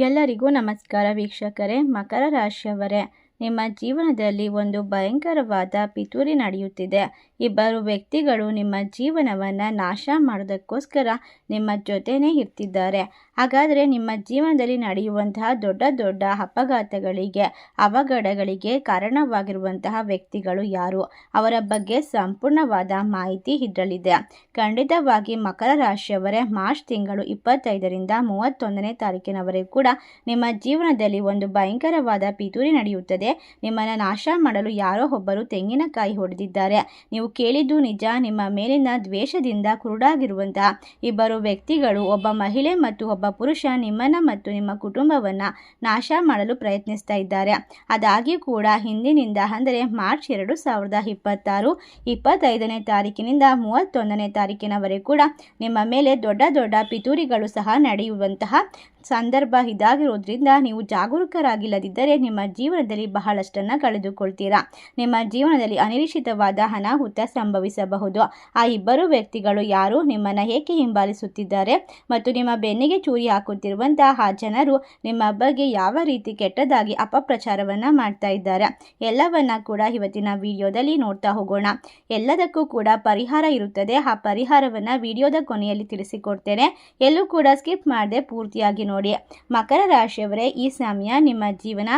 ಎಲ್ಲರಿಗೂ ನಮಸ್ಕಾರ ವೀಕ್ಷಕರೇ. ಮಕರ ರಾಶಿಯವರೇ, ನಿಮ್ಮ ಜೀವನದಲ್ಲಿ ಒಂದು ಭಯಂಕರವಾದ ಪಿತೂರಿ ನಡೆಯುತ್ತಿದೆ. ಇಬ್ಬರು ವ್ಯಕ್ತಿಗಳು ನಿಮ್ಮ ಜೀವನವನ್ನು ನಾಶ ಮಾಡೋದಕ್ಕೋಸ್ಕರ ನಿಮ್ಮ ಜೊತೆನೇ ಇರ್ತಿದ್ದಾರೆ. ಹಾಗಾದರೆ ನಿಮ್ಮ ಜೀವನದಲ್ಲಿ ನಡೆಯುವಂತಹ ದೊಡ್ಡ ದೊಡ್ಡ ಅಪಘಾತಗಳಿಗೆ, ಅವಘಡಗಳಿಗೆ ಕಾರಣವಾಗಿರುವಂತಹ ವ್ಯಕ್ತಿಗಳು ಯಾರು? ಅವರ ಬಗ್ಗೆ ಸಂಪೂರ್ಣವಾದ ಮಾಹಿತಿ ಇದರಲ್ಲಿದೆ. ಖಂಡಿತವಾಗಿ ಮಕರ ರಾಶಿಯವರೇ, ಮಾರ್ಚ್ ತಿಂಗಳು 25ರಿಂದ 31ನೇ ತಾರೀಕಿನವರೆಗೂ ಕೂಡ ನಿಮ್ಮ ಜೀವನದಲ್ಲಿ ಒಂದು ಭಯಂಕರವಾದ ಪಿತೂರಿ ನಡೆಯುತ್ತದೆ. ನಿಮ್ಮನ್ನು ನಾಶ ಮಾಡಲು ಯಾರೋ ಒಬ್ಬರು ತೆಂಗಿನಕಾಯಿ ಹೊಡೆದಿದ್ದಾರೆ. ನೀವು ಕೇಳಿದ್ದು ನಿಜ. ನಿಮ್ಮ ಮೇಲಿನ ದ್ವೇಷದಿಂದ ಕುರುಡಾಗಿರುವಂತಹ ಇಬ್ಬರು ವ್ಯಕ್ತಿಗಳು, ಒಬ್ಬ ಮಹಿಳೆ ಮತ್ತು ಒಬ್ಬ ಪುರುಷ, ನಿಮ್ಮನ್ನು ಮತ್ತು ನಿಮ್ಮ ಕುಟುಂಬವನ್ನು ನಾಶ ಮಾಡಲು ಪ್ರಯತ್ನಿಸ್ತಾ ಇದ್ದಾರೆ. ಅದಾಗಿಯೂ ಕೂಡ ಹಿಂದಿನಿಂದ, ಅಂದರೆ ಮಾರ್ಚ್ 2026, 25ನೇ ತಾರೀಕಿನಿಂದ 31ನೇ ತಾರೀಕಿನವರೆಗೂ ಕೂಡ ನಿಮ್ಮ ಮೇಲೆ ದೊಡ್ಡ ದೊಡ್ಡ ಪಿತೂರಿಗಳು ಸಹ ನಡೆಯುವಂತಹ ಸಂದರ್ಭ ಇದಾಗಿರೋದ್ರಿಂದ ನೀವು ಜಾಗರೂಕರಾಗಿಲ್ಲದಿದ್ದರೆ ನಿಮ್ಮ ಜೀವನದಲ್ಲಿ ಬಹಳಷ್ಟನ್ನು ಕಳೆದುಕೊಳ್ತೀರಾ. ನಿಮ್ಮ ಜೀವನದಲ್ಲಿ ಅನಿರೀಕ್ಷಿತವಾದ ಅನಾಹುತ ಸಂಭವಿಸಬಹುದು. ಆ ಇಬ್ಬರು ವ್ಯಕ್ತಿಗಳು ಯಾರು, ನಿಮ್ಮನ್ನು ಏಕೆ ಹಿಂಬಾಲಿಸುತ್ತಿದ್ದಾರೆ ಮತ್ತು ನಿಮ್ಮ ಬೆನ್ನಿಗೆ ಚೂರಿ ಹಾಕುತ್ತಿರುವಂತಹ ಆ ಜನರು ನಿಮ್ಮ ಬಗ್ಗೆ ಯಾವ ರೀತಿ ಕೆಟ್ಟದಾಗಿ ಅಪಪ್ರಚಾರವನ್ನು ಮಾಡ್ತಾ ಇದ್ದಾರೆ, ಎಲ್ಲವನ್ನ ಕೂಡ ಇವತ್ತಿನ ವಿಡಿಯೋದಲ್ಲಿ ನೋಡ್ತಾ ಹೋಗೋಣ. ಎಲ್ಲದಕ್ಕೂ ಕೂಡ ಪರಿಹಾರ ಇರುತ್ತದೆ. ಆ ಪರಿಹಾರವನ್ನು ವಿಡಿಯೋದ ಕೊನೆಯಲ್ಲಿ ತಿಳಿಸಿಕೊಡ್ತೇನೆ. ಎಲ್ಲೂ ಕೂಡ ಸ್ಕಿಪ್ ಮಾಡದೆ ಪೂರ್ತಿಯಾಗಿ ನೋಡಿ. ಮಕರ ರಾಶಿಯವರೇ, ಈ ಸಮಯ ನಿಮ್ಮ ಜೀವನ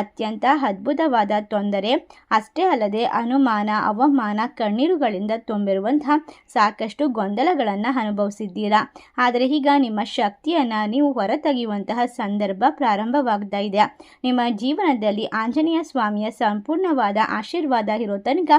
ಅತ್ಯಂತ ಅದ್ಭುತವಾದ ತೊಂದರೆ ಅಷ್ಟೇ ಅಲ್ಲದೆ ಅನುಮಾನ, ಅವಮಾನ, ಕಣ್ಣೀರುಗಳಿಂದ ತುಂಬಿರುವಂತಹ ಸಾಕಷ್ಟು ಗೊಂದಲಗಳನ್ನು ಅನುಭವಿಸಿದ್ದೀರಾ. ಆದರೆ ಈಗ ನಿಮ್ಮ ಶಕ್ತಿಯನ್ನು ನೀವು ಹೊರತೆಗೆಯುವಂತಹ ಸಂದರ್ಭ ಪ್ರಾರಂಭವಾಗ್ತಾ ಇದೆ. ನಿಮ್ಮ ಜೀವನದಲ್ಲಿ ಆಂಜನೇಯ ಸ್ವಾಮಿಯ ಸಂಪೂರ್ಣವಾದ ಆಶೀರ್ವಾದ ಇರೋ ತನಕ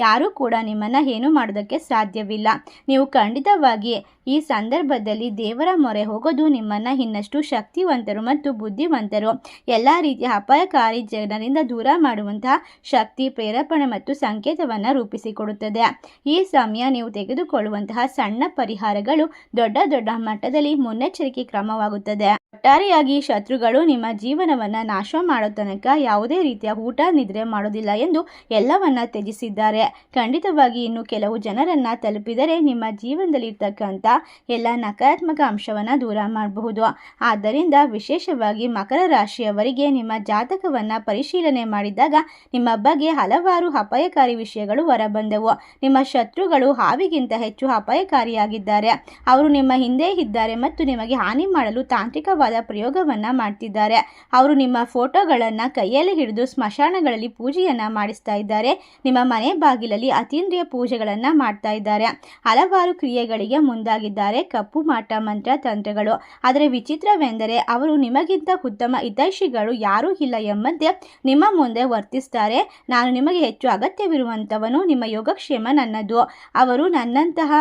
ಯಾರೂ ಕೂಡ ನಿಮ್ಮನ್ನು ಏನು ಮಾಡೋದಕ್ಕೆ ಸಾಧ್ಯವಿಲ್ಲ. ನೀವು ಖಂಡಿತವಾಗಿ ಈ ಸಂದರ್ಭದಲ್ಲಿ ದೇವರ ಮೊರೆ ಹೋಗೋದು ನಿಮ್ಮನ್ನು ಇನ್ನಷ್ಟು ಶಕ್ತಿವಂತರು ಮತ್ತು ಬುದ್ಧಿವಂತರು, ಎಲ್ಲ ರೀತಿಯ ಅಪಾಯಕಾರಿ ಜನರಿಂದ ದೂರ ಮಾಡುವಂತಹ ಶಕ್ತಿ, ಪ್ರೇರೇಪಣೆ ಮತ್ತು ಸಂಕೇತವನ್ನು ರೂಪಿಸಿಕೊಡುತ್ತದೆ. ಈ ಸಮಯ ನೀವು ತೆಗೆದುಕೊಳ್ಳುವಂತಹ ಸಣ್ಣ ಪರಿಹಾರಗಳು ದೊಡ್ಡ ದೊಡ್ಡ ಮಟ್ಟದಲ್ಲಿ ಮುನ್ನೆಚ್ಚರಿಕೆ ಕ್ರಮವಾಗುತ್ತದೆ. ಒಟ್ಟಾರೆಯಾಗಿ ಶತ್ರುಗಳು ನಿಮ್ಮ ಜೀವನವನ್ನು ನಾಶ ಮಾಡೋ ತನಕ ಯಾವುದೇ ರೀತಿಯ ಊಟ ನಿದ್ರೆ ಮಾಡೋದಿಲ್ಲ ಎಂದು ಎಲ್ಲವನ್ನ ತ್ಯಜಿಸಿದ್ದಾರೆ. ಖಂಡಿತವಾಗಿ ಇನ್ನು ಕೆಲವು ಜನರನ್ನು ತಲುಪಿದರೆ ನಿಮ್ಮ ಜೀವನದಲ್ಲಿ ಇರ್ತಕ್ಕಂಥ ಎಲ್ಲ ನಕಾರಾತ್ಮಕ ಅಂಶವನ್ನು ದೂರ ಮಾಡಬಹುದು. ಆದ್ದರಿಂದ ವಿಶೇಷವಾಗಿ ಮಕರ ರಾಶಿಯವರಿಗೆ ನಿಮ್ಮ ಜಾತಕವನ್ನು ಪರಿಶೀಲನೆ ಮಾಡಿದಾಗ ನಿಮ್ಮ ಬಗ್ಗೆ ಹಲವಾರು ಅಪಾಯಕಾರಿ ವಿಷಯಗಳು ಹೊರಬಂದವು. ನಿಮ್ಮ ಶತ್ರುಗಳು ಹಾವಿಗಿಂತ ಹೆಚ್ಚು ಅಪಾಯಕಾರಿಯಾಗಿದ್ದಾರೆ. ಅವರು ನಿಮ್ಮ ಹಿಂದೆ ಇದ್ದಾರೆ ಮತ್ತು ನಿಮಗೆ ಹಾನಿ ಮಾಡಲು ತಾಂತ್ರಿಕವಾದ ಪ್ರಯೋಗವನ್ನು ಮಾಡ್ತಿದ್ದಾರೆ. ಅವರು ನಿಮ್ಮ ಫೋಟೋಗಳನ್ನು ಕೈಯಲ್ಲಿ ಹಿಡಿದು ಸ್ಮಶಾನಗಳಲ್ಲಿ ಪೂಜೆಯನ್ನು ಮಾಡಿಸ್ತಾ ಇದ್ದಾರೆ. ನಿಮ್ಮ ಮನೆ ಬಾಗಿಲಲ್ಲಿ ಅತೀಂದ್ರಿಯ ಪೂಜೆಗಳನ್ನು ಮಾಡ್ತಾ ಇದ್ದಾರೆ. ಹಲವಾರು ಕ್ರಿಯೆಗಳಿಗೆ ಮುಂದಾಗಿದ್ದಾರೆ. ಕಪ್ಪು ಮಾಟ, ಮಂತ್ರ, ತಂತ್ರಗಳು. ಆದರೆ ವಿಚಿತ್ರವೆಂದರೆ ಅವರು ನಿಮಗಿಂತ ಉತ್ತಮ ಹಿತೈಷಿಗಳು ಯಾರೂ ಇಲ್ಲ ಎಂಬಂತೆ ನಿಮ್ಮ ಮುಂದೆ ವರ್ತಿಸ್ತಾರೆ. ನಾನು ನಿಮಗೆ ಹೆಚ್ಚು ಅಗತ್ಯವಿರುವಂಥವನು, ನಿಮ್ಮ ಯೋಗಕ್ಷೇಮ ನನ್ನದು, ಅವರು ನನ್ನಂತಹ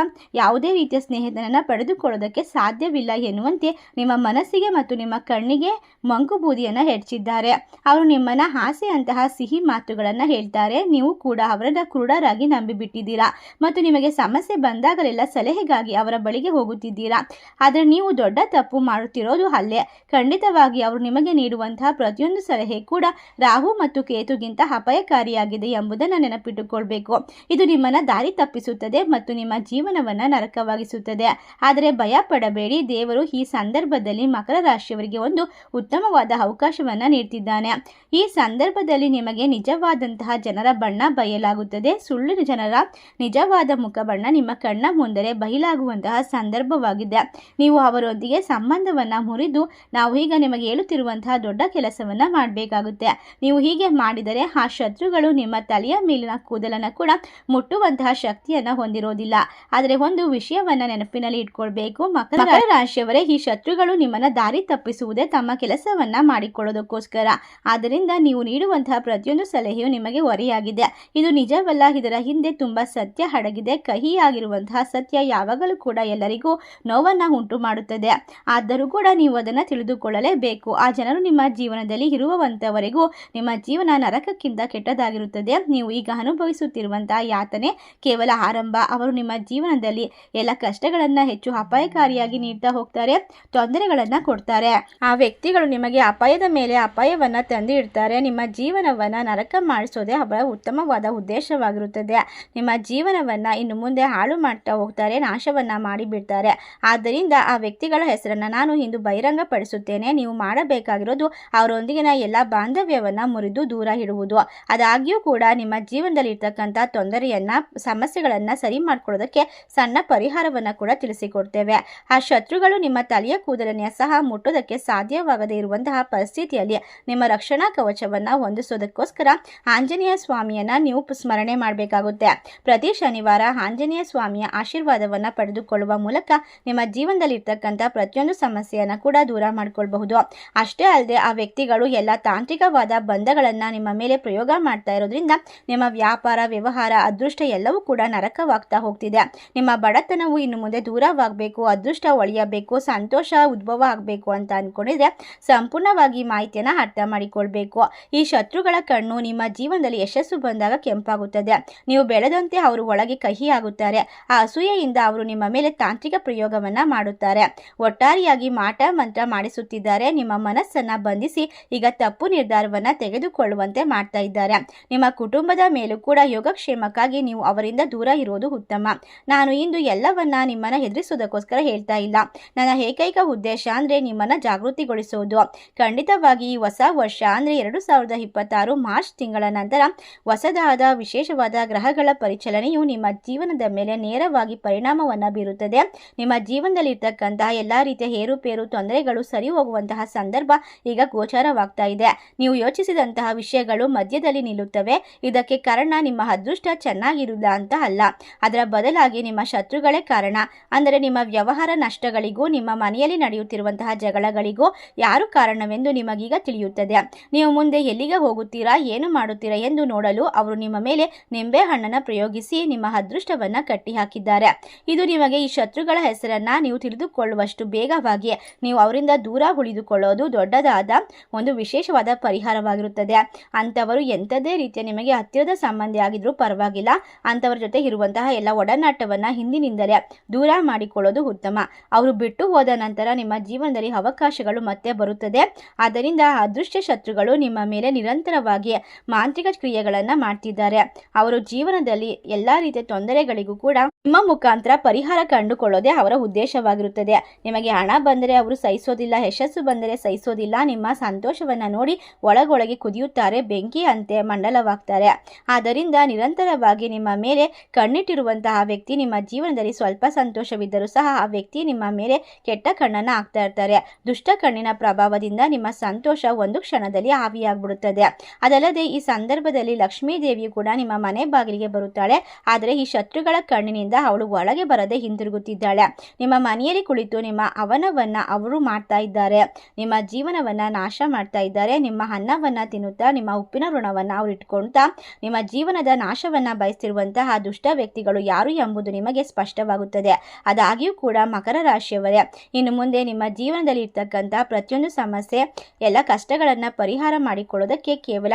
ಯಾವುದೇ ರೀತಿಯ ಸ್ನೇಹಿತನನ್ನು ಪಡೆದುಕೊಳ್ಳೋದಕ್ಕೆ ಸಾಧ್ಯವಿಲ್ಲ ಎನ್ನುವಂತೆ ನಿಮ್ಮ ಮನಸ್ಸಿಗೆ ಮತ್ತು ನಿಮ್ಮ ಕಣ್ಣಿಗೆ ಮಂಕು ಬೂದಿಯನ್ನು ಹೆಚ್ಚಿದ್ದಾರೆ. ಅವರು ನಿಮ್ಮನ್ನು ಆಸೆಯಂತಹ ಸಿಹಿ ಮಾತುಗಳನ್ನು ಹೇಳ್ತಾರೆ. ನೀವು ಕೂಡ ಅವರನ್ನ ಕುರುಡರಾಗಿ ನಂಬಿಬಿಟ್ಟಿದ್ದೀರಾ ಮತ್ತು ನಿಮಗೆ ಸಮಸ್ಯೆ ಬಂದಾಗಲೆಲ್ಲ ಸಲಹೆಗಾಗಿ ಅವರ ಬಳಿಗೆ ಹೋಗುತ್ತಿದ್ದೀರಾ. ಆದರೆ ನೀವು ದೊಡ್ಡ ತಪ್ಪು ಮಾಡುತ್ತಿರೋದು ಅಲ್ಲೇ. ಖಂಡಿತವಾಗಿ ಅವರು ನಿಮಗೆ ನೀಡುವಂತಹ ಪ್ರತಿಯೊಂದು ಸಲಹೆ ಕೂಡ ರಾಹು ಮತ್ತು ಕೇತುಗಿಂತ ಅಪಾಯಕಾರಿಯಾಗಿದೆ ಎಂಬುದನ್ನು ನೆನಪಿಟ್ಟುಕೊಳ್ಬೇಕು. ಇದು ನಿಮ್ಮನ್ನು ದಾರಿ ತಪ್ಪಿಸುತ್ತದೆ ಮತ್ತು ನಿಮ್ಮ ಜೀವನವನ್ನು ನರಕವಾಗಿಸುತ್ತದೆ. ಆದರೆ ಭಯ ಪಡಬೇಡಿ. ದೇವರು ಈ ಸಂದರ್ಭದಲ್ಲಿ ಮಕರ ರಾಶಿಯವರಿಗೆ ಒಂದು ಉತ್ತಮವಾದ ಅವಕಾಶವನ್ನು ನೀಡ್ತಿದ್ದಾನೆ. ಈ ಸಂದರ್ಭದಲ್ಲಿ ನಿಮಗೆ ನಿಜವಾದಂತಹ ಜನರ ಬಣ್ಣ ಬಯಲಾಗುತ್ತದೆ. ಸುಳ್ಳಿನ ಜನರ ನಿಜವಾದ ಮುಖಬಣ್ಣ ನಿಮ್ಮ ಕಣ್ಣ ಮುಂದೆ ಬಯಲಾಗುವಂತಹ ಸಂದರ್ಭವಾಗಿದೆ. ನೀವು ಅವರೊಂದಿಗೆ ಸಂಬಂಧವನ್ನು ಮುರಿದು, ನಾವು ಈಗ ನಿಮಗೆ ಹೇಳುತ್ತಿರುವಂತಹ ದೊಡ್ಡ ಕೆಲಸವನ್ನು ಮಾಡಬೇಕಾಗುತ್ತೆ. ನೀವು ಹೀಗೆ ಮಾಡಿದರೆ ಆ ಶತ್ರುಗಳು ನಿಮ್ಮ ತಲೆಯ ಮೇಲಿನ ಕೂದಲನ್ನು ಕೂಡ ಮುಟ್ಟುವಂತಹ ಶಕ್ತಿಯನ್ನು ಹೊಂದಿರೋದಿಲ್ಲ. ಆದರೆ ಒಂದು ವಿಷಯವನ್ನು ನೆನಪಿನಲ್ಲಿ ಇಟ್ಕೊಳ್ಬೇಕು, ಮಕರ ರಾಶಿಯವರೇ, ಈ ಶತ್ರುಗಳು ನಿಮ್ಮನ್ನು ದಾರಿ ತಪ್ಪಿಸುವುದೇ ತಮ್ಮ ಕೆಲಸವನ್ನು ಮಾಡಿಕೊಳ್ಳೋದಕ್ಕೋಸ್ಕರ. ಆದ್ದರಿಂದ ನೀವು ನೀಡುವಂತಹ ಪ್ರತಿಯೊಂದು ಸಲಹೆಯು ನಿಮಗೆ ಹೊರೆಯಾಗಿದೆ. ಇದು ನಿಜವಲ್ಲ. ಇದರ ಹಿಂದೆ ತುಂಬ ಸತ್ಯ ಅಡಗಿದೆ. ಕಹಿಯಾಗಿರುವಂತಹ ಸತ್ಯ ಯಾವಾಗಲೂ ಕೂಡ ಎಲ್ಲರಿಗೂ ನೋವನ್ನು ಉಂಟು ಮಾಡುತ್ತದೆ. ಆದರೂ ಕೂಡ ನೀವು ಅದನ್ನು ತಿಳಿದುಕೊಳ್ಳಲೇಬೇಕು. ಆ ಜನರು ನಿಮ್ಮ ಜೀವನದಲ್ಲಿ ಇರುವಂತವರೆಗೂ ನಿಮ್ಮ ಜೀವನ ನರಕಕ್ಕಿಂತ ಕೆಟ್ಟದಾಗಿರುತ್ತದೆ. ನೀವು ಈಗ ಅನುಭವಿಸುತ್ತಿರುವಂತಹ ಯಾತನೆ ಕೇವಲ ಆರಂಭ. ಅವರು ನಿಮ್ಮ ಜೀವನದಲ್ಲಿ ಎಲ್ಲ ಕಷ್ಟಗಳನ್ನು ಹೆಚ್ಚು ಅಪಾಯಕಾರಿಯಾಗಿ ನೀಡ್ತಾ ಹೋಗ್ತಾರೆ, ತೊಂದರೆಗಳನ್ನು ಕೊಡ್ತಾ ಕೊಡ್ತಾರೆ. ಆ ವ್ಯಕ್ತಿಗಳು ನಿಮಗೆ ಅಪಾಯದ ಮೇಲೆ ಅಪಾಯವನ್ನ ತಂದು ಇಡ್ತಾರೆ. ನಿಮ್ಮ ಜೀವನವನ್ನ ನರಕ ಮಾಡಿಸೋದೇ ಅವರ ಉತ್ತಮವಾದ ಉದ್ದೇಶವಾಗಿರುತ್ತದೆ. ನಿಮ್ಮ ಜೀವನವನ್ನ ಇನ್ನು ಮುಂದೆ ಹಾಳು ಮಾಡ್ತಾ ಹೋಗ್ತಾರೆ, ನಾಶವನ್ನ ಮಾಡಿಬಿಡ್ತಾರೆ. ಆದ್ದರಿಂದ ಆ ವ್ಯಕ್ತಿಗಳ ಹೆಸರನ್ನ ನಾನು ಇಂದು ಬಹಿರಂಗ ಪಡಿಸುತ್ತೇನೆ. ನೀವು ಮಾಡಬೇಕಾಗಿರೋದು ಅವರೊಂದಿಗಿನ ಎಲ್ಲ ಬಾಂಧವ್ಯವನ್ನ ಮುರಿದು ದೂರ ಇಡುವುದು. ಆದಾಗ್ಯೂ ಕೂಡ ನಿಮ್ಮ ಜೀವನದಲ್ಲಿ ಇರ್ತಕ್ಕಂಥ ತೊಂದರೆಯನ್ನ ಸಮಸ್ಯೆಗಳನ್ನ ಸರಿ ಮಾಡ್ಕೊಳ್ಳೋದಕ್ಕೆ ಸಣ್ಣ ಪರಿಹಾರವನ್ನ ಕೂಡ ತಿಳಿಸಿಕೊಡ್ತೇವೆ. ಆ ಶತ್ರುಗಳು ನಿಮ್ಮ ತಲೆಯ ಕೂದಲನ್ನ ಸಹ ಮುಟ್ಟೋದಕ್ಕೆ ಸಾಧ್ಯವಾಗದೇ ಇರುವಂತಹ ಪರಿಸ್ಥಿತಿಯಲ್ಲಿ ನಿಮ್ಮ ರಕ್ಷಣಾ ಕವಚವನ್ನ ಹೊಂದಿಸೋದಕ್ಕೋಸ್ಕರ ಆಂಜನೇಯ ಸ್ವಾಮಿಯನ್ನ ನೀವು ಸ್ಮರಣೆ ಮಾಡಬೇಕಾಗುತ್ತೆ. ಪ್ರತಿ ಶನಿವಾರ ಆಂಜನೇಯ ಸ್ವಾಮಿಯ ಆಶೀರ್ವಾದವನ್ನ ಪಡೆದುಕೊಳ್ಳುವ ಮೂಲಕ ನಿಮ್ಮ ಜೀವನದಲ್ಲಿ ಇರ್ತಕ್ಕಂಥ ಪ್ರತಿಯೊಂದು ಸಮಸ್ಯೆಯನ್ನ ಕೂಡ ದೂರ ಮಾಡ್ಕೊಳ್ಬಹುದು. ಅಷ್ಟೇ ಅಲ್ಲದೆ ಆ ವ್ಯಕ್ತಿಗಳು ಎಲ್ಲ ತಾಂತ್ರಿಕವಾದ ಬಂಧಗಳನ್ನ ನಿಮ್ಮ ಮೇಲೆ ಪ್ರಯೋಗ ಮಾಡ್ತಾ ಇರೋದ್ರಿಂದ ನಿಮ್ಮ ವ್ಯಾಪಾರ, ವ್ಯವಹಾರ, ಅದೃಷ್ಟ ಎಲ್ಲವೂ ಕೂಡ ನರಕವಾಗ್ತಾ ಹೋಗ್ತಿದೆ. ನಿಮ್ಮ ಬಡತನವು ಇನ್ನು ಮುಂದೆ ದೂರವಾಗಬೇಕು, ಅದೃಷ್ಟ ಒಳೆಯಬೇಕು, ಸಂತೋಷ ಉದ್ಭವ ಆಗಬೇಕು ಅಂತ ಅನ್ಕೊಂಡಿದ್ರೆ ಸಂಪೂರ್ಣವಾಗಿ ಮಾಹಿತಿಯನ್ನ ಅರ್ಥ ಮಾಡಿಕೊಳ್ಬೇಕು. ಈ ಶತ್ರುಗಳ ಕಣ್ಣು ನಿಮ್ಮ ಜೀವನದಲ್ಲಿ ಯಶಸ್ಸು ಬಂದಾಗ ಕೆಂಪಾಗುತ್ತದೆ. ನೀವು ಬೆಳೆದಂತೆ ಅವರು ಒಳಗೆ ಕಹಿಯಾಗುತ್ತಾರೆ. ಆ ಅಸೂಯೆಯಿಂದ ಅವರು ನಿಮ್ಮ ಮೇಲೆ ತಾಂತ್ರಿಕ ಪ್ರಯೋಗವನ್ನ ಮಾಡುತ್ತಾರೆ. ಒಟ್ಟಾರೆಯಾಗಿ ಮಾಟ ಮಂತ್ರ ಮಾಡಿಸುತ್ತಿದ್ದಾರೆ. ನಿಮ್ಮ ಮನಸ್ಸನ್ನ ಬಂಧಿಸಿ ಈಗ ತಪ್ಪು ನಿರ್ಧಾರವನ್ನ ತೆಗೆದುಕೊಳ್ಳುವಂತೆ ಮಾಡ್ತಾ ಇದ್ದಾರೆ. ನಿಮ್ಮ ಕುಟುಂಬದ ಮೇಲೂ ಕೂಡ ಯೋಗಕ್ಷೇಮಕ್ಕಾಗಿ ನೀವು ಅವರಿಂದ ದೂರ ಇರೋದು ಉತ್ತಮ. ನಾನು ಇಂದು ಎಲ್ಲವನ್ನ ನಿಮ್ಮನ್ನ ಹೆದರಿಸೋದಕ್ಕೋಸ್ಕರ ಹೇಳ್ತಾ ಇಲ್ಲ. ನನ್ನ ಏಕೈಕ ಉದ್ದೇಶ ಅಂದ್ರೆ ನಿಮ್ಮನ್ನ ಜಾಗೃತಿಗೊಳಿಸೋದು. ಖಂಡಿತವಾಗಿ ಈ ಹೊಸ ವರ್ಷ ಅಂದ್ರೆ 2026 ಮಾರ್ಚ್ ತಿಂಗಳ ನಂತರ ಹೊಸದಾದ ವಿಶೇಷವಾದ ಗ್ರಹಗಳ ಪರಿಚಲನೆಯು ನಿಮ್ಮ ಜೀವನದ ಮೇಲೆ ನೇರವಾಗಿ ಪರಿಣಾಮವನ್ನ ಬೀರುತ್ತದೆ. ನಿಮ್ಮ ಜೀವನದಲ್ಲಿ ಇರ್ತಕ್ಕಂತಹ ಎಲ್ಲಾ ರೀತಿಯ ಏರುಪೇರು ತೊಂದರೆಗಳು ಸರಿ ಹೋಗುವಂತಹ ಸಂದರ್ಭ ಈಗ ಗೋಚರವಾಗ್ತಾ ಇದೆ. ನೀವು ಯೋಚಿಸಿದಂತಹ ವಿಷಯಗಳು ಮಧ್ಯದಲ್ಲಿ ನಿಲ್ಲುತ್ತವೆ. ಇದಕ್ಕೆ ಕಾರಣ ನಿಮ್ಮ ಅದೃಷ್ಟ ಚೆನ್ನಾಗಿರುವುದಿಲ್ಲ ಅಂತ ಅಲ್ಲ, ಅದರ ಬದಲಾಗಿ ನಿಮ್ಮ ಶತ್ರುಗಳೇ ಕಾರಣ. ಅಂದರೆ ನಿಮ್ಮ ವ್ಯವಹಾರ ನಷ್ಟಗಳಿಗೂ ನಿಮ್ಮ ಮನೆಯಲ್ಲಿ ನಡೆಯುತ್ತಿರುವಂತಹ ಜಗಳಗಳಿಗೂ ಯಾರು ಕಾರಣವೆಂದು ನಿಮಗೀಗ ತಿಳಿಯುತ್ತದೆ. ನೀವು ಮುಂದೆ ಎಲ್ಲಿಗೆ ಹೋಗುತ್ತೀರಾ, ಏನು ಮಾಡುತ್ತೀರಾ ಎಂದು ನೋಡಲು ಅವರು ನಿಮ್ಮ ಮೇಲೆ ನಿಂಬೆ ಹಣ್ಣನ್ನು ಪ್ರಯೋಗಿಸಿ ನಿಮ್ಮ ಅದೃಷ್ಟವನ್ನ ಕಟ್ಟಿ ಹಾಕಿದ್ದಾರೆ. ಇದು ನಿಮಗೆ ಈ ಶತ್ರುಗಳ ಹೆಸರನ್ನ ನೀವು ತಿಳಿದುಕೊಳ್ಳುವಷ್ಟು ಬೇಗವಾಗಿ ನೀವು ಅವರಿಂದ ದೂರ ಉಳಿದುಕೊಳ್ಳೋದು ದೊಡ್ಡದಾದ ಒಂದು ವಿಶೇಷವಾದ ಪರಿಹಾರವಾಗಿರುತ್ತದೆ. ಅಂತವರು ಎಂಥದೇ ರೀತಿಯ ನಿಮಗೆ ಹತ್ತಿರದ ಸಂಬಂಧಿ ಆಗಿದ್ರೂ ಪರವಾಗಿಲ್ಲ, ಅಂತವರ ಜೊತೆ ಇರುವಂತಹ ಎಲ್ಲ ಒಡನಾಟವನ್ನ ಹಿಂದಿನಿಂದಲೇ ದೂರ ಮಾಡಿಕೊಳ್ಳೋದು ಉತ್ತಮ. ಅವರು ಬಿಟ್ಟು ಹೋದ ನಂತರ ನಿಮ್ಮ ಜೀವನದಲ್ಲಿ ಅವಕಾಶಗಳು ಮತ್ತೆ ಬರುತ್ತದೆ. ಆದ್ದರಿಂದ ಅದೃಷ್ಟ ಶತ್ರುಗಳು ನಿಮ್ಮ ಮೇಲೆ ನಿರಂತರವಾಗಿ ಮಾಂತ್ರಿಕ ಕ್ರಿಯೆಗಳನ್ನ ಮಾಡ್ತಿದ್ದಾರೆ. ಅವರು ಜೀವನದಲ್ಲಿ ಎಲ್ಲಾ ರೀತಿಯ ತೊಂದರೆಗಳಿಗೂ ಕೂಡ ನಿಮ್ಮ ಮುಖಾಂತರ ಪರಿಹಾರ ಕಂಡುಕೊಳ್ಳೋದೇ ಅವರ ಉದ್ದೇಶವಾಗಿರುತ್ತದೆ. ನಿಮಗೆ ಹಣ ಬಂದರೆ ಅವರು ಸಹಿಸೋದಿಲ್ಲ, ಯಶಸ್ಸು ಬಂದರೆ ಸಹಿಸೋದಿಲ್ಲ. ನಿಮ್ಮ ಸಂತೋಷವನ್ನ ನೋಡಿ ಒಳಗೊಳಗೆ ಕುದಿಯುತ್ತಾರೆ, ಬೆಂಕಿ ಅಂತೆ ಮಂಡಲವಾಗ್ತಾರೆ. ಆದ್ದರಿಂದ ನಿರಂತರವಾಗಿ ನಿಮ್ಮ ಮೇಲೆ ಕಣ್ಣಿಟ್ಟಿರುವಂತಹ ವ್ಯಕ್ತಿ ನಿಮ್ಮ ಜೀವನದಲ್ಲಿ ಸ್ವಲ್ಪ ಸಂತೋಷವಿದ್ದರೂ ಸಹ ಆ ವ್ಯಕ್ತಿ ನಿಮ್ಮ ಮೇಲೆ ಕೆಟ್ಟ ಕಣ್ಣನ್ನ ಹಾಕ್ತಾ ಇರ್ತಾರೆ. ದುಷ್ಟ ಕಣ್ಣಿನ ಪ್ರಭಾವದಿಂದ ನಿಮ್ಮ ಸಂತೋಷ ಒಂದು ಕ್ಷಣದಲ್ಲಿ ಆವಿಯಾಗ್ಬಿಡುತ್ತದೆ. ಅದಲ್ಲದೆ ಈ ಸಂದರ್ಭದಲ್ಲಿ ಲಕ್ಷ್ಮೀ ದೇವಿಯು ಕೂಡ ನಿಮ್ಮ ಮನೆ ಬಾಗಿಲಿಗೆ ಬರುತ್ತಾಳೆ. ಆದರೆ ಈ ಶತ್ರುಗಳ ಕಣ್ಣಿನಿಂದ ಅವಳು ಒಳಗೆ ಬರದೆ ಹಿಂತಿರುಗುತ್ತಿದ್ದಾಳೆ. ನಿಮ್ಮ ಮನೆಯಲ್ಲಿ ಕುಳಿತು ನಿಮ್ಮ ಅವನವನ್ನ ಅವರು ಮಾಡ್ತಾ ಇದ್ದಾರೆ. ನಿಮ್ಮ ಜೀವನವನ್ನ ನಾಶ ಮಾಡ್ತಾ ಇದ್ದಾರೆ. ನಿಮ್ಮ ಅನ್ನವನ್ನ ತಿನ್ನುತ್ತಾ ನಿಮ್ಮ ಉಪ್ಪಿನ ಋಣವನ್ನ ಅವರು ಇಟ್ಕೊಳ್ತಾ ನಿಮ್ಮ ಜೀವನದ ನಾಶವನ್ನ ಬಯಸ್ತಿರುವಂತಹ ದುಷ್ಟ ವ್ಯಕ್ತಿಗಳು ಯಾರು ಎಂಬುದು ನಿಮಗೆ ಸ್ಪಷ್ಟವಾಗುತ್ತದೆ. ಆದಾಗ್ಯೂ ಕೂಡ ಮಕರ ರಾಶಿಯವರೇ, ಇನ್ನು ಮುಂದೆ ನಿಮ್ಮ ಜೀವನದಲ್ಲಿ ಇರ್ತಕ್ಕಂಥ ಪ್ರತಿಯೊಂದು ಸಮಸ್ಯೆ ಎಲ್ಲ ಕಷ್ಟಗಳನ್ನ ಪರಿಹಾರ ಮಾಡಿಕೊಳ್ಳೋದಕ್ಕೆ ಕೇವಲ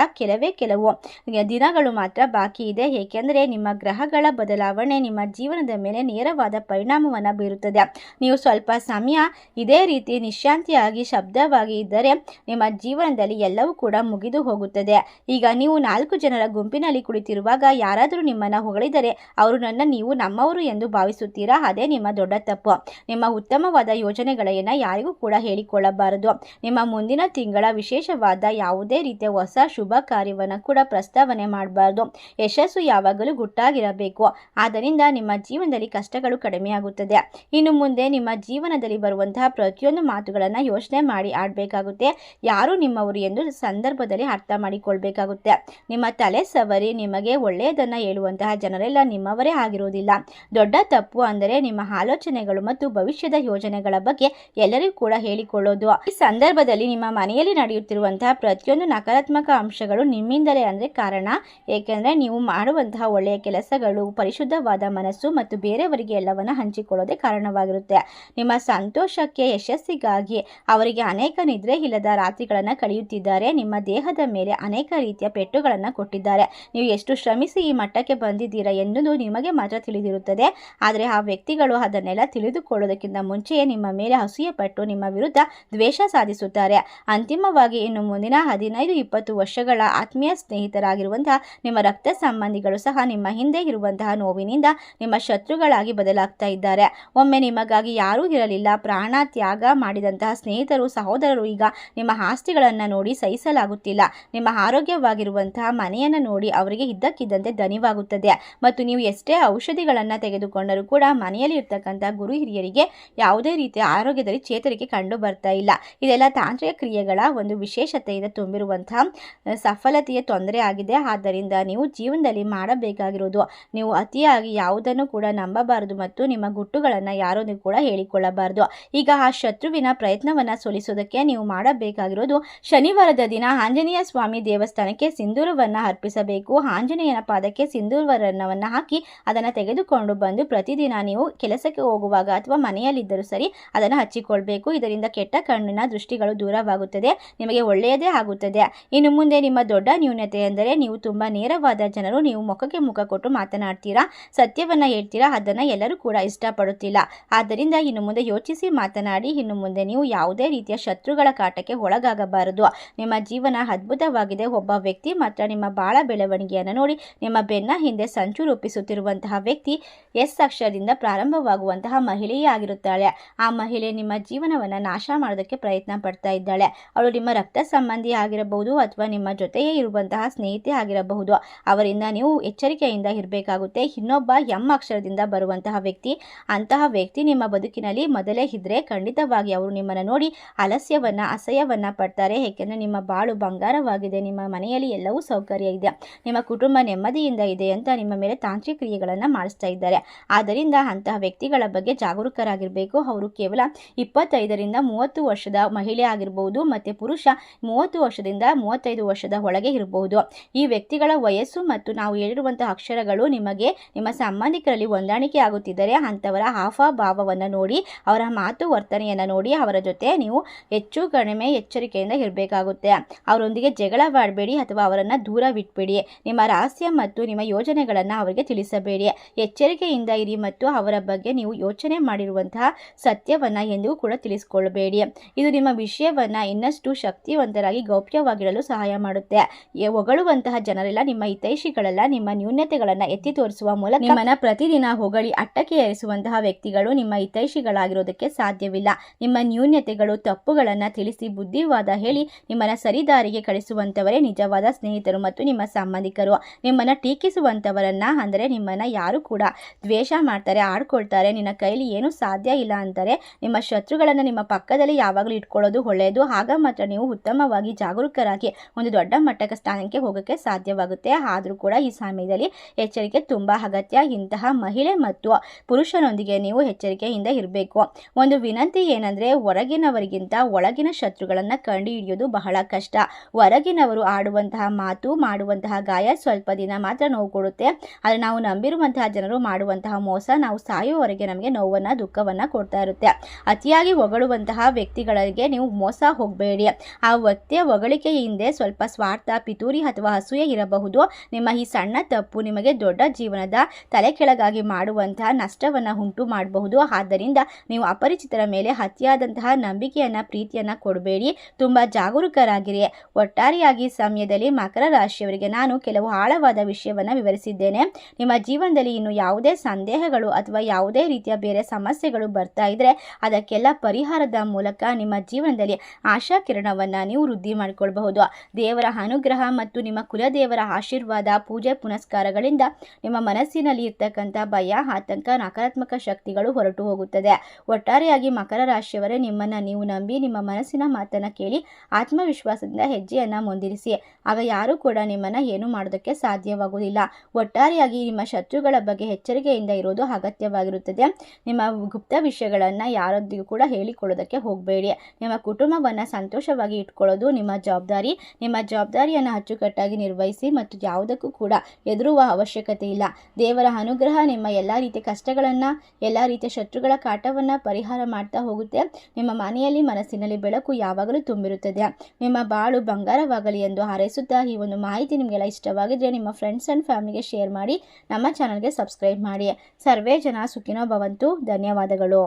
ಕೆಲವು ದಿನಗಳು ಮಾತ್ರ ಬಾಕಿ ಇದೆ. ಏಕೆಂದರೆ ನಿಮ್ಮ ಗ್ರಹಗಳ ಬದಲಾವಣೆ ನಿಮ್ಮ ಜೀವನದ ಮೇಲೆ ನೇರವಾದ ಪರಿಣಾಮವನ್ನ ಬೀರುತ್ತದೆ. ನೀವು ಸ್ವಲ್ಪ ಸಮಯ ಇದೇ ರೀತಿ ನಿಶಾಂತಿಯಾಗಿ ಶಬ್ದವಾಗಿ ಇದ್ದರೆ ನಿಮ್ಮ ಜೀವನದಲ್ಲಿ ಎಲ್ಲವೂ ಕೂಡ ಮುಗಿದು ಹೋಗುತ್ತದೆ. ಈಗ ನೀವು 4 ಜನರ ಗುಂಪಿನಲ್ಲಿ ಕುಳಿತಿರುವಾಗ ಯಾರಾದರೂ ನಿಮ್ಮನ್ನ ಹೊಗಳಿದರೆ ಅವರು ನೀವು ನಮ್ಮವರು ಎಂದು ಭಾವಿಸುತ್ತೀರಾ? ಅದೇ ನಿಮ್ಮ ದೊಡ್ಡ ತಪ್ಪು. ನಿಮ್ಮ ಉತ್ತಮವಾದ ಯೋಜನೆಗಳನ್ನ ಯಾರಿಗೂ ಕೂಡ ಹೇಳಿಕೊಳ್ಳಬಾರದು. ನಿಮ್ಮ ಮುಂದಿನ ತಿಂಗಳ ವಿಶೇಷವಾದ ಯಾವುದೇ ರೀತಿಯ ಹೊಸ ಶುಭ ಕಾರ್ಯವನ್ನು ಕೂಡ ಪ್ರಸ್ತಾವನೆ ಮಾಡಬಾರದು. ಯಶಸ್ಸು ಯಾವಾಗಲೂ ಗುಟ್ಟಾಗಿರಬೇಕು. ಆದ್ದರಿಂದ ನಿಮ್ಮ ಜೀವನದಲ್ಲಿ ಕಷ್ಟಗಳು ಕಡಿಮೆಯಾಗುತ್ತದೆ. ಇನ್ನು ಮುಂದೆ ನಿಮ್ಮ ಜೀವನದಲ್ಲಿ ಬರುವಂತಹ ಪ್ರತಿಯೊಂದು ಮಾತುಗಳನ್ನು ಯೋಚನೆ ಮಾಡಿ ಆಡಬೇಕಾಗುತ್ತೆ. ಯಾರು ನಿಮ್ಮವರು ಎಂದು ಸಂದರ್ಭದಲ್ಲಿ ಅರ್ಥ ಮಾಡಿಕೊಳ್ಬೇಕಾಗುತ್ತೆ. ನಿಮ್ಮ ತಲೆ ಸವರಿ ನಿಮಗೆ ಒಳ್ಳೆಯದನ್ನ ಹೇಳುವಂತಹ ಜನರೆಲ್ಲ ನಿಮ್ಮವರೇ ಆಗಿರುವುದಿಲ್ಲ. ದೊಡ್ಡ ತಪ್ಪು ಅಂದರೆ ನಿಮ್ಮ ಆಲೋಚನೆಗಳು ಮತ್ತು ಭವಿಷ್ಯದ ಯೋಜನೆಗಳ ಬಗ್ಗೆ ಎಲ್ಲರಿಗೂ ಕೂಡ ಹೇಳಿಕೊಳ್ಳೋದು. ಈ ಸಂದರ್ಭದಲ್ಲಿ ನಿಮ್ಮ ಮನೆಯಲ್ಲಿ ನಡೆಯುತ್ತಿರುವಂತಹ ಪ್ರತಿಯೊಂದು ನಕಾರಾತ್ಮಕ ಅಂಶಗಳು ನಿಮ್ಮಿಂದಲೇ ಅಂದರೆ ಕಾರಣ. ಏಕೆಂದರೆ ನೀವು ಮಾಡುವಂತಹ ಒಳ್ಳೆಯ ಕೆಲಸಗಳು, ಪರಿಶುದ್ಧವಾದ ಮನಸ್ಸು ಮತ್ತು ಬೇರೆಯವರಿಗೆ ಎಲ್ಲವನ್ನ ಹಂಚಿಕೊಳ್ಳೋದೇ ಕಾರಣವಾಗಿರುತ್ತೆ. ನಿಮ್ಮ ಸಂತೋಷಕ್ಕೆ, ಯಶಸ್ಸಿಗಾಗಿ ಅವರಿಗೆ ಅನೇಕ ನಿದ್ರೆ ಇಲ್ಲದ ರಾತ್ರಿಗಳನ್ನು ಕಳೆಯುತ್ತಿದ್ದಾರೆ. ನಿಮ್ಮ ದೇಹದ ಮೇಲೆ ಅನೇಕ ರೀತಿಯ ಪೆಟ್ಟುಗಳನ್ನು ಕೊಟ್ಟಿದ್ದಾರೆ. ನೀವು ಎಷ್ಟು ಶ್ರಮಿಸಿ ಈ ಮಟ್ಟಕ್ಕೆ ಬಂದಿದ್ದೀರಾ ಎನ್ನುವುದು ನಿಮಗೆ ಮಾತ್ರ ತಿಳಿದಿರುತ್ತದೆ. ಆದರೆ ಆ ವ್ಯಕ್ತಿಗಳು ಅದನ್ನೆಲ್ಲ ತಿಳಿದುಕೊಳ್ಳೋದಕ್ಕಿಂತ ಮುಂಚೆಯೇ ನಿಮ್ಮ ಮೇಲೆ ಅಸೂಯೆ ಪಟ್ಟು ನಿಮ್ಮ ನಿಮ್ಮ ವಿರುದ್ಧ ದ್ವೇಷ ಸಾಧಿಸುತ್ತಾರೆ. ಅಂತಿಮವಾಗಿ ಇನ್ನು ಮುಂದಿನ 15-20 ವರ್ಷಗಳ ಆತ್ಮೀಯ ಸ್ನೇಹಿತರಾಗಿರುವಂತಹ ನಿಮ್ಮ ರಕ್ತ ಸಂಬಂಧಿಗಳು ಸಹ ನಿಮ್ಮ ಹಿಂದೆ ಇರುವಂತಹ ನೋವಿನಿಂದ ನಿಮ್ಮ ಶತ್ರುಗಳಾಗಿ ಬದಲಾಗ್ತಾ ಇದ್ದಾರೆ. ಒಮ್ಮೆ ನಿಮಗಾಗಿ ಯಾರೂ ಇರಲಿಲ್ಲ, ಪ್ರಾಣ ತ್ಯಾಗ ಮಾಡಿದಂತಹ ಸ್ನೇಹಿತರು ಸಹೋದರರು ಈಗ ನಿಮ್ಮ ಆಸ್ತಿಗಳನ್ನು ನೋಡಿ ಸಹಿಸಲಾಗುತ್ತಿಲ್ಲ. ನಿಮ್ಮ ಆರೋಗ್ಯವಾಗಿರುವಂತಹ ಮನೆಯನ್ನು ನೋಡಿ ಅವರಿಗೆ ಇದ್ದಕ್ಕಿದ್ದಂತೆ ದಣಿವಾಗುತ್ತದೆ ಮತ್ತು ನೀವು ಎಷ್ಟೇ ಔಷಧಿಗಳನ್ನು ತೆಗೆದುಕೊಂಡರೂ ಕೂಡ ಮನೆಯಲ್ಲಿ ಇರ್ತಕ್ಕಂಥ ಗುರು ಹಿರಿಯರಿಗೆ ಯಾವುದೇ ರೀತಿಯ ಆರೋಗ್ಯದಲ್ಲಿ ಚೇತರಿಕೆ ಕಂಡು ಬರ್ತಾ ಇಲ್ಲ. ಇದೆಲ್ಲ ತಾಂತ್ರಿಕ ಕ್ರಿಯೆಗಳ ಒಂದು ವಿಶೇಷತೆಯಿಂದ ತುಂಬಿರುವಂತಹ ಸಫಲತೆಯ ತೊಂದರೆ ಆಗಿದೆ. ಆದ್ದರಿಂದ ನೀವು ಜೀವನದಲ್ಲಿ ಮಾಡಬೇಕಾಗಿರೋದು ನೀವು ಅತಿಯಾಗಿ ಯಾವುದನ್ನು ಕೂಡ ನಂಬಬಾರದು ಮತ್ತು ನಿಮ್ಮ ಗುಟ್ಟುಗಳನ್ನು ಯಾರೊಂದು ಕೂಡ ಹೇಳಿಕೊಳ್ಳಬಾರದು. ಈಗ ಆ ಶತ್ರುವಿನ ಪ್ರಯತ್ನವನ್ನು ಸೋಲಿಸೋದಕ್ಕೆ ನೀವು ಮಾಡಬೇಕಾಗಿರೋದು ಶನಿವಾರದ ದಿನ ಆಂಜನೇಯ ಸ್ವಾಮಿ ದೇವಸ್ಥಾನಕ್ಕೆ ಸಿಂಧೂರವನ್ನು ಅರ್ಪಿಸಬೇಕು. ಆಂಜನೇಯನ ಪಾದಕ್ಕೆ ಸಿಂಧೂರವನ್ನು ಹಾಕಿ ಅದನ್ನು ತೆಗೆದುಕೊಂಡು ಬಂದು ಪ್ರತಿದಿನ ನೀವು ಕೆಲಸಕ್ಕೆ ಹೋಗುವಾಗ ಅಥವಾ ಮನೆಯಲ್ಲಿದ್ದರೂ ಸರಿ ಅದನ್ನು ಹಚ್ಚಿಕೊಳ್ಬೇಕು. ಇದರಿಂದ ಕೆಟ್ಟ ಕಣ್ಣಿನ ದೃಷ್ಟಿಗಳು ದೂರವಾಗುತ್ತದೆ, ನಿಮಗೆ ಒಳ್ಳೆಯದೇ ಆಗುತ್ತದೆ. ಇನ್ನು ಮುಂದೆ ನಿಮ್ಮ ದೊಡ್ಡ ನ್ಯೂನತೆ ಎಂದರೆ ನೀವು ತುಂಬ ನೇರವಾದ ಜನರು. ನೀವು ಮುಖಕ್ಕೆ ಮುಖ ಕೊಟ್ಟು ಮಾತನಾಡ್ತೀರಾ, ಸತ್ಯವನ್ನು ಹೇಳ್ತೀರಾ, ಅದನ್ನು ಎಲ್ಲರೂ ಕೂಡ ಇಷ್ಟಪಡುತ್ತಿಲ್ಲ. ಆದ್ದರಿಂದ ಇನ್ನು ಮುಂದೆ ಯೋಚಿಸಿ ಮಾತನಾಡಿ. ಇನ್ನು ಮುಂದೆ ನೀವು ಯಾವುದೇ ರೀತಿಯ ಶತ್ರುಗಳ ಕಾಟಕ್ಕೆ ಒಳಗಾಗಬಾರದು. ನಿಮ್ಮ ಜೀವನ ಅದ್ಭುತವಾಗಿದೆ. ಒಬ್ಬ ವ್ಯಕ್ತಿ ಮಾತ್ರ ನಿಮ್ಮ ಬಾಳ ಬೆಳವಣಿಗೆಯನ್ನು ನೋಡಿ ನಿಮ್ಮ ಬೆನ್ನ ಹಿಂದೆ ಸಂಚು ರೂಪಿಸುತ್ತಿರುವಂತಹ ವ್ಯಕ್ತಿ ಎಸ್ ಅಕ್ಷರದಿಂದ ಪ್ರಾರಂಭವಾಗುವಂತಹ ಮಹಿಳೆಯೇ ಆಗಿರುತ್ತಾಳೆ. ಆ ಮಹಿಳೆ ನಿಮ್ಮ ಜೀವನವನ್ನು ನಾಶ ಮಾಡೋದಕ್ಕೆ ಪ್ರಯತ್ನ ಪಡ್ತಾ ಇದ್ದಾಳೆ. ಅವಳು ನಿಮ್ಮ ರಕ್ತ ಸಂಬಂಧಿ ಆಗಿರಬಹುದು ಅಥವಾ ನಿಮ್ಮ ಜೊತೆಯೇ ಇರುವಂತಹ ಸ್ನೇಹಿತೆ ಆಗಿರಬಹುದು. ಅವರಿಂದ ನೀವು ಎಚ್ಚರಿಕೆಯಿಂದ ಇರಬೇಕಾಗುತ್ತೆ. ಇನ್ನೊಬ್ಬ ಎಂ ಅಕ್ಷರದಿಂದ ಬರುವಂತಹ ವ್ಯಕ್ತಿ, ಅಂತಹ ವ್ಯಕ್ತಿ ನಿಮ್ಮ ಬದುಕಿನಲ್ಲಿ ಮೊದಲೇ ಇದ್ರೆ ಖಂಡಿತವಾಗಿ ಅವರು ನಿಮ್ಮನ್ನು ನೋಡಿ ಆಲಸ್ಯವನ್ನ ಅಸಹ್ಯವನ್ನ ಪಡ್ತಾರೆ. ಏಕೆಂದರೆ ನಿಮ್ಮ ಬಾಳು ಬಂಗಾರವಾಗಿದೆ, ನಿಮ್ಮ ಮನೆಯಲ್ಲಿ ಎಲ್ಲವೂ ಸೌಕರ್ಯ ಇದೆ, ನಿಮ್ಮ ಕುಟುಂಬ ನೆಮ್ಮದಿಯಿಂದ ಇದೆ ಅಂತ ನಿಮ್ಮ ಮೇಲೆ ತಾಂತ್ರಿಕ ಕ್ರಿಯೆಗಳನ್ನು ಮಾಡಿಸ್ತಾ ಇದ್ದಾರೆ. ಆದ್ದರಿಂದ ಅಂತಹ ವ್ಯಕ್ತಿಗಳ ಬಗ್ಗೆ ಜಾಗರೂಕರಾಗಿರಬೇಕು. ಅವರು ಕೇವಲ 25-30 ವರ್ಷದ ಮಹಿಳೆ ಆಗಿರಬಹುದು ಮತ್ತು ಪುರುಷ 30 ವರ್ಷದಿಂದ 35 ವರ್ಷದ ಒಳಗೆ ಇರಬಹುದು. ಈ ವ್ಯಕ್ತಿಗಳ ವಯಸ್ಸು ಮತ್ತು ನಾವು ಹೇಳಿರುವಂತಹ ಅಕ್ಷರಗಳು ನಿಮಗೆ ನಿಮ್ಮ ಸಂಬಂಧಿಕರಲ್ಲಿ ಹೊಂದಾಣಿಕೆ ಆಗುತ್ತಿದ್ದರೆ ಅಂಥವರ ಹಾವಭಾವವನ್ನು ನೋಡಿ, ಅವರ ಮಾತು ವರ್ತನೆಯನ್ನು ನೋಡಿ ಅವರ ಜೊತೆ ನೀವು ಹೆಚ್ಚು ಕಡಿಮೆ ಎಚ್ಚರಿಕೆಯಿಂದ ಇರಬೇಕಾಗುತ್ತೆ. ಅವರೊಂದಿಗೆ ಜಗಳವಾಡಬೇಡಿ ಅಥವಾ ಅವರನ್ನು ದೂರವಿಟ್ಬೇಡಿ. ನಿಮ್ಮ ರಹಸ್ಯ ಮತ್ತು ನಿಮ್ಮ ಯೋಜನೆಗಳನ್ನು ಅವರಿಗೆ ತಿಳಿಸಬೇಡಿ. ಎಚ್ಚರಿಕೆಯಿಂದ ಇರಿ ಮತ್ತು ಅವರ ಬಗ್ಗೆ ನೀವು ಯೋಚನೆ ಮಾಡಿರುವಂತಹ ಸತ್ಯವನ್ನು ಎಂದಿಗೂ ಕೂಡ ತಿಳಿಸಿಕೊಳ್ಳಬೇಡಿ. ಇದು ನಿಮ್ಮ ವಿಷಯವನ್ನು ಇನ್ನಷ್ಟು ಶಕ್ತಿವಂತರಾಗಿ ಗೌಪ್ಯವಾಗಿಡಲು ಸಹಾಯ ಮಾಡುತ್ತೆ. ಹೊಗಳುವಂತಹ ಜನರೆಲ್ಲ ನಿಮ್ಮ ಹಿತೈಷಿಗಳೆಲ್ಲ ನಿಮ್ಮ ನ್ಯೂನತೆಗಳನ್ನು ಎತ್ತಿ ತೋರಿಸುವ ಮೂಲಕ ನಿಮ್ಮನ್ನು ಪ್ರತಿದಿನ ಹೊಗಳಿ ಅಟ್ಟಕ್ಕೆ ಏರಿಸುವಂತಹ ವ್ಯಕ್ತಿಗಳು ನಿಮ್ಮ ಹಿತೈಷಿಗಳಾಗಿರೋದಕ್ಕೆ ಸಾಧ್ಯವಿಲ್ಲ. ನಿಮ್ಮ ನ್ಯೂನತೆಗಳು ತಪ್ಪುಗಳನ್ನು ತಿಳಿಸಿ ಬುದ್ಧಿವಾದ ಹೇಳಿ ನಿಮ್ಮನ್ನು ಸರಿದಾರಿಗೆ ಕಳಿಸುವಂಥವರೇ ನಿಜವಾದ ಸ್ನೇಹಿತರು ಮತ್ತು ನಿಮ್ಮ ಸಂಬಂಧಿಕರು. ನಿಮ್ಮನ್ನು ಟೀಕಿಸುವಂಥವರನ್ನ ಅಂದರೆ ನಿಮ್ಮನ್ನು ಯಾರು ಕೂಡ ದ್ವೇಷ ಮಾಡ್ತಾರೆ, ಆಡ್ಕೊಳ್ತಾರೆ, ನಿನ್ನ ಕೈಲಿ ಏನೂ ಸಾಧ್ಯ ಇಲ್ಲ ಅಂತಾರೆ, ನಿಮ್ಮ ಶತ್ರುಗಳನ್ನು ನಿಮ್ಮ ಪಕ್ಕದಲ್ಲಿ ಯಾವಾಗಲೂ ಇಟ್ಕೊಳ್ಳೋದು ಒಳ್ಳೆಯದು. ಆಗ ಮಾತ್ರ ನೀವು ಉತ್ತಮವಾಗಿ ಜಾಗರೂಕರಾಗಿ ಒಂದು ದೊಡ್ಡ ಮಟ್ಟದ ಸ್ಥಾನಕ್ಕೆ ಹೋಗೋಕ್ಕೆ ಸಾಧ್ಯವಾಗುತ್ತೆ. ಆದರೂ ಕೂಡ ಈ ಸಮಯದಲ್ಲಿ ಎಚ್ಚರಿಕೆ ತುಂಬ ಅಗತ್ಯ. ಇಂತಹ ಮಹಿಳೆ ಮತ್ತು ಪುರುಷನೊಂದಿಗೆ ನೀವು ಎಚ್ಚರಿಕೆಯಿಂದ ಇರಬೇಕು. ಒಂದು ವಿನಂತಿ ಏನಂದರೆ ಹೊರಗಿನವರಿಗಿಂತ ಒಳಗಿನ ಶತ್ರುಗಳನ್ನು ಕಂಡು ಹಿಡಿಯೋದು ಬಹಳ ಕಷ್ಟ. ಹೊರಗಿನವರು ಆಡುವಂತಹ ಮಾತು ಮಾಡುವಂತಹ ಗಾಯ ಸ್ವಲ್ಪ ದಿನ ಮಾತ್ರ ನೋವು ಕೊಡುತ್ತೆ. ಆದರೆ ನಾವು ನಂಬಿರುವಂತಹ ಜನರು ಮಾಡುವಂತಹ ಮೋಸ ನಾವು ಸಾಯುವವರೆಗೆ ನಮಗೆ ನೋವನ್ನು ದುಃಖವನ್ನು ಕೊಡ್ತಾ ಇರುತ್ತೆ. ಅತಿಯಾಗಿ ಹೊಗಳುವಂತಹ ವ್ಯಕ್ತಿಗಳಿಗೆ ನೀವು ಮೋಸ ಹೋಗಬೇಡಿ. ಆ ವ್ಯಕ್ತಿಯ ಹೊಗಳಿಕೆ ಹಿಂದೆ ಸ್ವಲ್ಪ ಸ್ವಾರ್ಥ, ಪಿತೂರಿ ಅಥವಾ ಅಸೂಯೆ ಇರಬಹುದು. ನಿಮ್ಮ ಈ ಸಣ್ಣ ತಪ್ಪು ನಿಮಗೆ ದೊಡ್ಡ ಜೀವನದ ತಲೆ ಕೆಳಗಾಗಿ ಮಾಡುವಂತಹ ನಷ್ಟವನ್ನು ಉಂಟು ಮಾಡಬಹುದು. ಆದ್ದರಿಂದ ನೀವು ಅಪರಿಚಿತರ ಮೇಲೆ ಅತಿಯಾದಂತಹ ನಂಬಿಕೆಯನ್ನು ಪ್ರೀತಿಯನ್ನು ಕೊಡಬೇಡಿ. ತುಂಬ ಜಾಗರೂಕರಾಗಿರಿ. ಒಟ್ಟಾರೆಯಾಗಿ ಸಮಯದಲ್ಲಿ ಮಕರ ರಾಶಿಯವರಿಗೆ ನಾನು ಕೆಲವು ಆಳವಾದ ವಿಷಯವನ್ನು ವಿವರಿಸಿದ್ದೇನೆ. ನಿಮ್ಮ ಜೀವನದಲ್ಲಿ ಇನ್ನು ಯಾವುದೇ ಸಂದೇಹಗಳು ಅಥವಾ ಯಾವುದೇ ರೀತಿಯ ಬೇರೆ ಸಮಸ್ಯೆಗಳು ಬರ್ತಾ ಇದ್ರೆ ಅದಕ್ಕೆಲ್ಲ ಪರಿಹಾರದ ಮೂಲಕ ನಿಮ್ಮ ಜೀವನದಲ್ಲಿ ಆಶಾ ಕಿರಣವನ್ನು ನೀವು ವೃದ್ಧಿ ಮಾಡಿಕೊಳ್ಬಹುದು. ದೇವರ ಅನುಗ್ರಹ ಮತ್ತು ನಿಮ್ಮ ಕುಲದೇವರ ಆಶೀರ್ವಾದ, ಪೂಜೆ ಪುನಸ್ಕಾರಗಳಿಂದ ನಿಮ್ಮ ಮನಸ್ಸಿನಲ್ಲಿ ಇರ್ತಕ್ಕಂಥ ಭಯ, ಆತಂಕ, ನಕಾರಾತ್ಮಕ ಶಕ್ತಿಗಳು ಹೊರಟು ಹೋಗುತ್ತದೆ. ಒಟ್ಟಾರೆಯಾಗಿ ಮಕರ ರಾಶಿಯವರೇ, ನಿಮ್ಮನ್ನು ನೀವು ನಂಬಿ ನಿಮ್ಮ ಮನಸ್ಸಿನ ಮಾತನ್ನು ಕೇಳಿ ಆತ್ಮವಿಶ್ವಾಸದಿಂದ ಹೆಜ್ಜೆಯನ್ನು ಮುಂದಿರಿಸಿ. ಆಗ ಯಾರೂ ಕೂಡ ನಿಮ್ಮನ್ನು ಏನು ಮಾಡೋದಕ್ಕೆ ಸಾಧ್ಯವಾಗುವುದಿಲ್ಲ. ಒಟ್ಟಾರೆಯಾಗಿ ನಿಮ್ಮ ಶತ್ರುಗಳ ಬಗ್ಗೆ ಎಚ್ಚರಿಕೆಯಿಂದ ಇರೋದು ಅಗತ್ಯವಾಗಿರುತ್ತದೆ. ನಿಮ್ಮ ಗುಪ್ತ ವಿಷಯಗಳನ್ನು ಯಾರೊಂದಿಗೂ ಕೂಡ ಹೇಳಿಕೊಳ್ಳೋದಕ್ಕೆ ಹೋಗಬೇಡಿ. ನಿಮ್ಮ ಕುಟುಂಬವನ್ನು ಸಂತೋಷವಾಗಿ ಇಟ್ಕೊಳ್ಳೋದು ನಿಮ್ಮ ಜವಾಬ್ದಾರಿ. ನಿಮ್ಮ ಜವಾಬ್ದಾರಿಯನ್ನು ಅಚ್ಚುಕಟ್ಟಾಗಿ ನಿರ್ವಹಿಸಿ ಮತ್ತು ಯಾವುದಕ್ಕೂ ಕೂಡ ಹೆದರುವ ಅವಶ್ಯಕತೆ ಇಲ್ಲ. ದೇವರ ಅನುಗ್ರಹ ನಿಮ್ಮ ಎಲ್ಲ ರೀತಿಯ ಕಷ್ಟಗಳನ್ನು, ಎಲ್ಲ ರೀತಿಯ ಶತ್ರುಗಳ ಕಾಟವನ್ನು ಪರಿಹಾರ ಮಾಡ್ತಾ ಹೋಗುತ್ತೆ. ನಿಮ್ಮ ಮನೆಯಲ್ಲಿ ಮನಸ್ಸಿನಲ್ಲಿ ಬೆಳಕು ಯಾವಾಗಲೂ ತುಂಬಿರುತ್ತದೆ. ನಿಮ್ಮ ಬಾಳು ಬಂಗಾರವಾಗಲಿ ಎಂದು ಹಾರೈಸುತ್ತಾ ಈ ಒಂದು ಮಾಹಿತಿ ನಿಮಗೆಲ್ಲ ಇಷ್ಟವಾಗಿದ್ದರೆ ನಿಮ್ಮ ಫ್ರೆಂಡ್ಸ್ ಆ್ಯಂಡ್ ಫ್ಯಾಮಿಲಿಗೆ ಶೇರ್ ಮಾಡಿ, ನಮ್ಮ ಚಾನಲ್ಗೆ ಸಬ್ಸ್ಕ್ರೈಬ್ ಮಾಡಿ. ಸರ್ವೇ ಜನ ಸುಖಿನೋ ಭವಂತು. ಧನ್ಯವಾದಗಳು.